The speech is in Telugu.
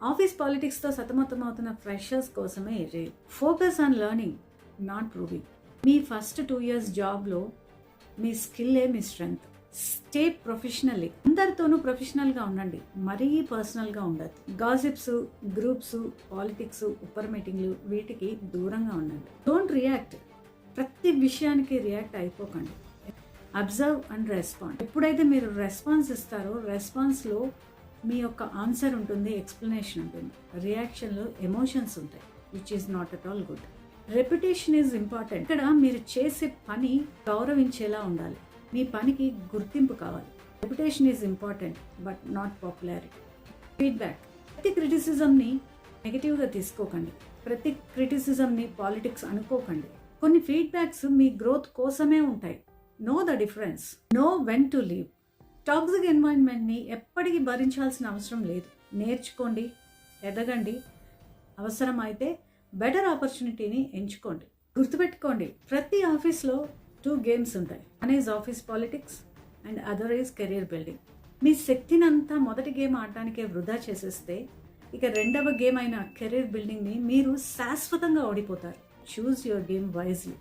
ఆఫీస్ పాలిటిక్స్తో సతమతమవుతున్న ఫ్రెషర్స్ కోసమే ఇది. Focus on learning, not proving. Me first 2 years జాబ్లో మీ స్కిల్లే మీ స్ట్రెంగ్త్. Stay professionally. అందరితోనూ ప్రొఫెషనల్గా ఉండండి, మరీ పర్సనల్గా ఉండదు. గాసిప్స్, గ్రూప్స్, పాలిటిక్స్, ఉప్పర్ మీటింగ్లు వీటికి దూరంగా ఉండండి. Don't react. ప్రతి విషయానికి రియాక్ట్ అయిపోకండి. Observe and respond. ఎప్పుడైతే మీరు రెస్పాన్స్ ఇస్తారో రెస్పాన్స్లో మీ యొక్క ఆన్సర్ ఉంటుంది, ఎక్స్ప్లెనేషన్ ఉంటుంది. రియాక్షన్లో ఎమోషన్స్ ఉంటాయి, which is not at all good. Reputation is important. ఇక్కడ మీరు చేసే పని గౌరవించేలా ఉండాలి, మీ పనికి గుర్తింపు కావాలి. Reputation is important but not popularity. Feedback. ప్రతి క్రిటిసిజంని నెగిటివ్గా తీసుకోకండి, ప్రతి క్రిటిసిజంని పాలిటిక్స్ అనుకోకండి. కొన్ని ఫీడ్బ్యాక్స్ మీ గ్రోత్ కోసమే ఉంటాయి. Know the difference, know when to leave. Toxic ఎన్వైరన్మెంట్ని ఎప్పటికీ భరించాల్సిన అవసరం లేదు. నేర్చుకోండి, ఎదగండి, అవసరమైతే బెటర్ ఆపర్చునిటీని ఎంచుకోండి. గుర్తుపెట్టుకోండి, ప్రతి ఆఫీస్లో 2 games ఉంటాయి. One is office politics and other is career building. మీ శక్తినంతా మొదటి గేమ్ ఆడటానికే వృధా చేసేస్తే ఇక రెండవ గేమ్ అయిన కెరీర్ బిల్డింగ్ని మీరు శాశ్వతంగా ఓడిపోతారు. Choose your game wisely.